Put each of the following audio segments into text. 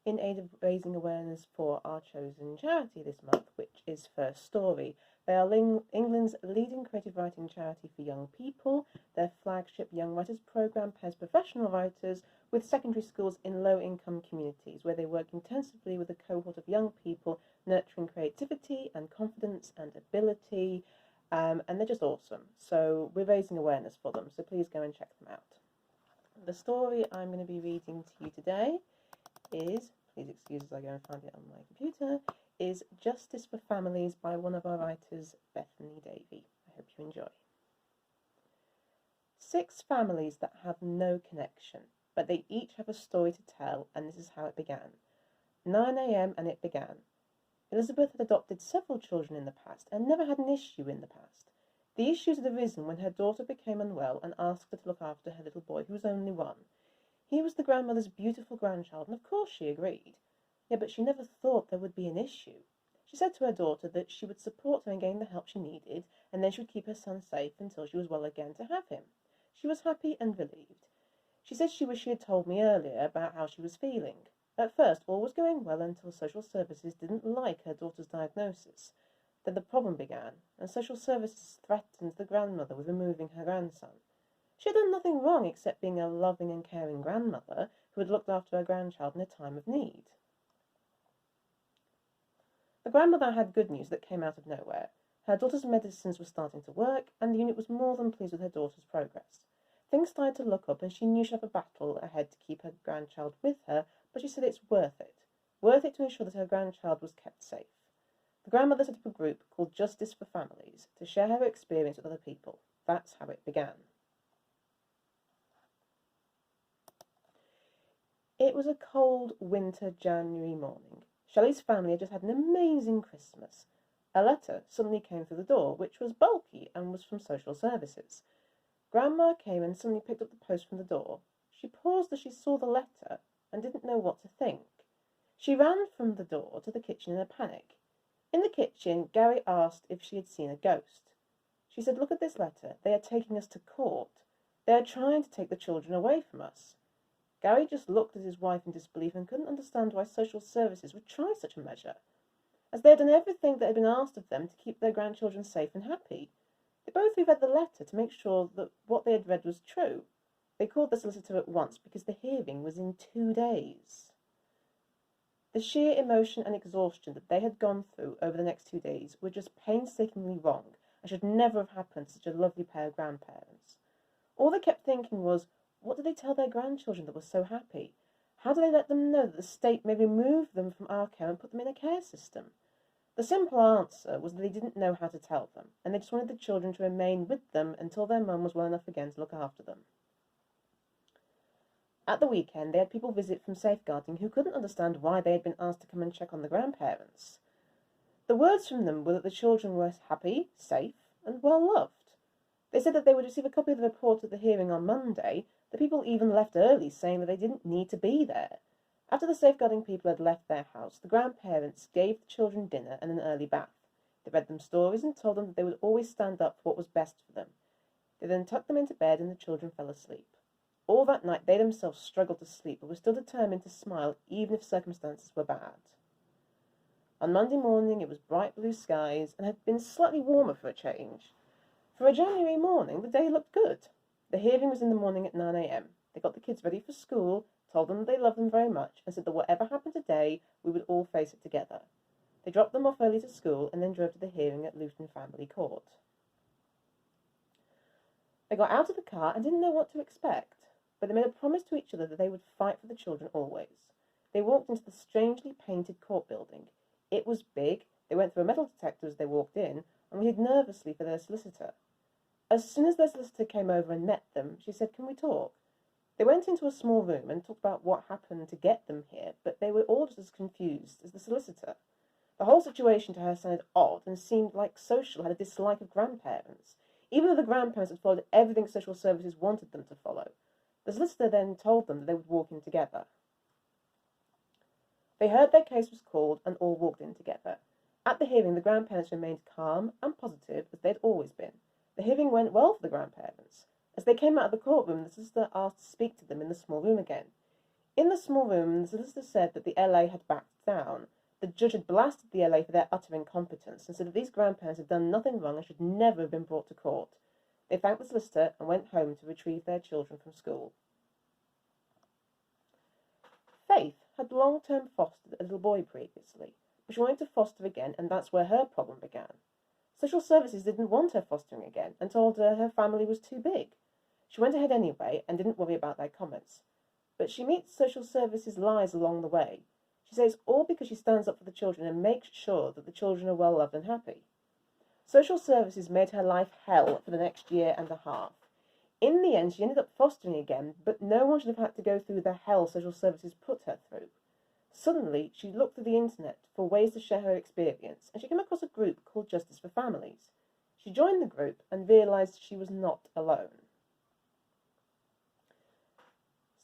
in aid of raising awareness for our chosen charity this month, which is First Story. They are England's leading creative writing charity for young people. Their flagship Young Writers programme pairs professional writers with secondary schools in low-income communities, where they work intensively with a cohort of young people, nurturing creativity and confidence and ability, and they're just awesome. So we're raising awareness for them, so please go and check them out. The story I'm going to be reading to you today is, please excuse as I go and find it on my computer, is Justice for Families by one of our writers, Bethany Davey. I hope you enjoy. 6 families that have no connection, but they each have a story to tell, and this is how it began. 9 a.m. and it began. Elizabeth had adopted several children in the past and never had an issue in the past. The issues had arisen when her daughter became unwell and asked her to look after her little boy, who was only 1. He was the grandmother's beautiful grandchild, and of course she agreed. Yeah, but she never thought there would be an issue. She said to her daughter that she would support her in getting the help she needed, and then she would keep her son safe until she was well again to have him. She was happy and relieved. She said she wished she had told me earlier about how she was feeling. At first, all was going well until social services didn't like her daughter's diagnosis. Then the problem began, and social services threatened the grandmother with removing her grandson. She had done nothing wrong except being a loving and caring grandmother who had looked after her grandchild in a time of need. The grandmother had good news that came out of nowhere. Her daughter's medicines were starting to work, and the unit was more than pleased with her daughter's progress. Things started to look up, and she knew she'd have a battle ahead to keep her grandchild with her, but she said it's worth it. Worth it to ensure that her grandchild was kept safe. The grandmother set up a group called Justice for Families to share her experience with other people. That's how it began. It was a cold winter January morning. Shelley's family had just had an amazing Christmas. A letter suddenly came through the door, which was bulky and was from social services. Grandma came and suddenly picked up the post from the door. She paused as she saw the letter and didn't know what to think. She ran from the door to the kitchen in a panic. In the kitchen, Gary asked if she had seen a ghost. She said, "Look at this letter. They are taking us to court. They are trying to take the children away from us." Gary just looked at his wife in disbelief and couldn't understand why social services would try such a measure, as they had done everything that had been asked of them to keep their grandchildren safe and happy. They both reread the letter to make sure that what they had read was true. They called the solicitor at once because the hearing was in 2 days. The sheer emotion and exhaustion that they had gone through over the next 2 days were just painstakingly wrong and should never have happened to such a lovely pair of grandparents. All they kept thinking was, what did they tell their grandchildren that was so happy? How do they let them know that the state may remove them from our care and put them in a care system? The simple answer was that they didn't know how to tell them, and they just wanted the children to remain with them until their mum was well enough again to look after them. At the weekend, they had people visit from safeguarding who couldn't understand why they had been asked to come and check on the grandparents. The words from them were that the children were happy, safe, and well loved. They said that they would receive a copy of the report at the hearing on Monday. The people even left early, saying that they didn't need to be there. After the safeguarding people had left their house, the grandparents gave the children dinner and an early bath. They read them stories and told them that they would always stand up for what was best for them. They then tucked them into bed and the children fell asleep. All that night they themselves struggled to sleep, but were still determined to smile even if circumstances were bad. On Monday morning it was bright blue skies and had been slightly warmer for a change. For a January morning the day looked good. The hearing was in the morning at 9 a.m. They got the kids ready for school, told them that they loved them very much, and said that whatever happened today, we would all face it together. They dropped them off early to school and then drove to the hearing at Luton Family Court. They got out of the car and didn't know what to expect, but they made a promise to each other that they would fight for the children always. They walked into the strangely painted court building. It was big. They went through a metal detector as they walked in and waited nervously for their solicitor. As soon as their solicitor came over and met them, she said, "Can we talk?" They went into a small room and talked about what happened to get them here, but they were all just as confused as the solicitor. The whole situation to her sounded odd and seemed like social had a dislike of grandparents, even though the grandparents had followed everything social services wanted them to follow. The solicitor then told them that they would walk in together. They heard their case was called and all walked in together. At the hearing, the grandparents remained calm and positive as they had always been. The hearing went well for the grandparents. As they came out of the courtroom, the solicitor asked to speak to them in the small room again. In the small room, the solicitor said that the LA had backed down. The judge had blasted the LA for their utter incompetence and said that these grandparents had done nothing wrong and should never have been brought to court. They thanked the solicitor and went home to retrieve their children from school. Faith had long-term fostered a little boy previously, but she wanted to foster again, and that's where her problem began. Social services didn't want her fostering again and told her her family was too big. She went ahead anyway and didn't worry about their comments. But she meets social services lies along the way. She says all because she stands up for the children and makes sure that the children are well loved and happy. Social services made her life hell for the next year and a half. In the end, she ended up fostering again, but no one should have had to go through the hell social services put her through. Suddenly, she looked through the internet for ways to share her experience, and she came across a group called Justice for Families. She joined the group and realised she was not alone.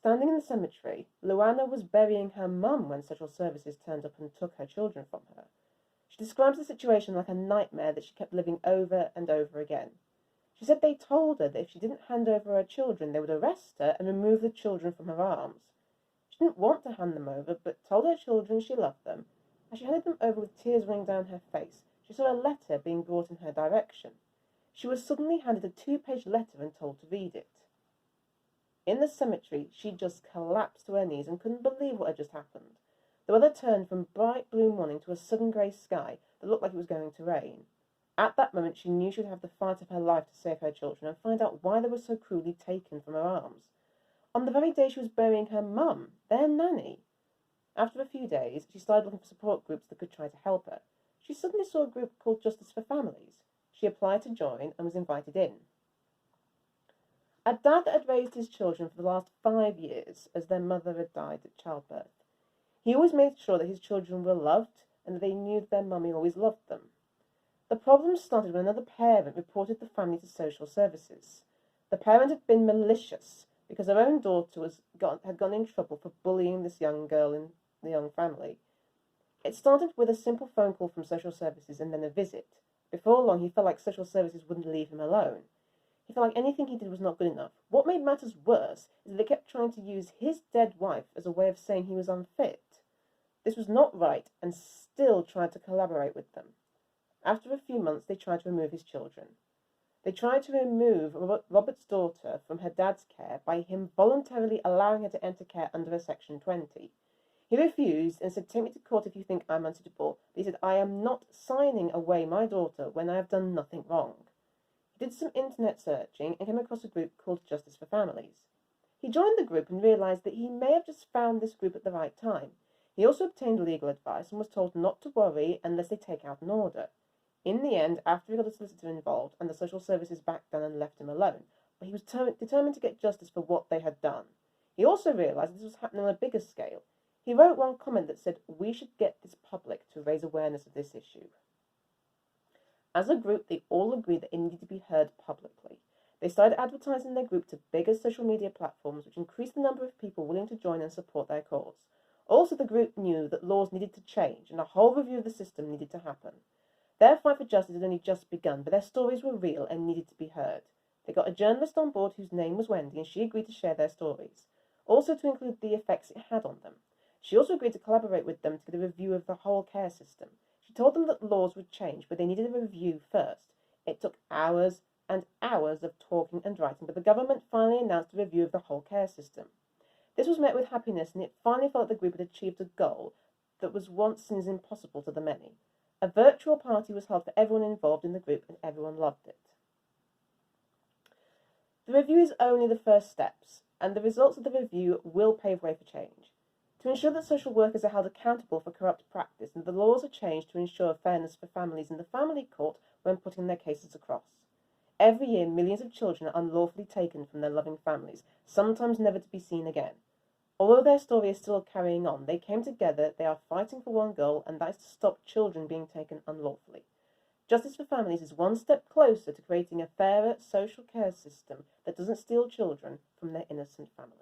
Standing in the cemetery, Luana was burying her mum when social services turned up and took her children from her. She describes the situation like a nightmare that she kept living over and over again. She said they told her that if she didn't hand over her children, they would arrest her and remove the children from her arms. She didn't want to hand them over, but told her children she loved them. As she handed them over with tears running down her face, she saw a letter being brought in her direction. She was suddenly handed a 2-page letter and told to read it. In the cemetery, she just collapsed to her knees and couldn't believe what had just happened. The weather turned from bright blue morning to a sudden grey sky that looked like it was going to rain. At that moment, she knew she would have the fight of her life to save her children and find out why they were so cruelly taken from her arms. On the very day she was burying her mum, their nanny. After a few days, she started looking for support groups that could try to help her. She suddenly saw a group called Justice for Families. She applied to join and was invited in. A dad had raised his children for the last 5 years, as their mother had died at childbirth. He always made sure that his children were loved and that they knew that their mummy always loved them. The problem started when another parent reported the family to social services. The parent had been malicious because her own daughter had gone in trouble for bullying this young girl in the young family. It started with a simple phone call from social services and then a visit. Before long, he felt like social services wouldn't leave him alone. He felt like anything he did was not good enough. What made matters worse is that they kept trying to use his dead wife as a way of saying he was unfit. This was not right, and still tried to collaborate with them. After a few months, they tried to remove his children. They tried to remove Robert's daughter from her dad's care by him voluntarily allowing her to enter care under a Section 20. He refused and said, "Take me to court if you think I'm unsuitable." But he said, "I am not signing away my daughter when I have done nothing wrong." He did some internet searching and came across a group called Justice for Families. He joined the group and realised that he may have just found this group at the right time. He also obtained legal advice and was told not to worry unless they take out an order. In the end, after he got a solicitor involved and the social services backed down and left him alone, but he was determined to get justice for what they had done. He also realised this was happening on a bigger scale. He wrote one comment that said, "We should get this public to raise awareness of this issue." As a group, they all agreed that it needed to be heard publicly. They started advertising their group to bigger social media platforms, which increased the number of people willing to join and support their cause. Also, the group knew that laws needed to change and a whole review of the system needed to happen. Their fight for justice had only just begun, but their stories were real and needed to be heard. They got a journalist on board whose name was Wendy, and she agreed to share their stories, also to include the effects it had on them. She also agreed to collaborate with them to get a review of the whole care system. She told them that laws would change, but they needed a review first. It took hours and hours of talking and writing, but the government finally announced a review of the whole care system. This was met with happiness, and it finally felt like the group had achieved a goal that was once seen as impossible to the many. A virtual party was held for everyone involved in the group, and everyone loved it. The review is only the first steps, and the results of the review will pave way for change. To ensure that social workers are held accountable for corrupt practice, and the laws are changed to ensure fairness for families in the family court when putting their cases across. Every year, millions of children are unlawfully taken from their loving families, sometimes never to be seen again. Although their story is still carrying on, they came together, they are fighting for one goal, and that is to stop children being taken unlawfully. Justice for Families is one step closer to creating a fairer social care system that doesn't steal children from their innocent families.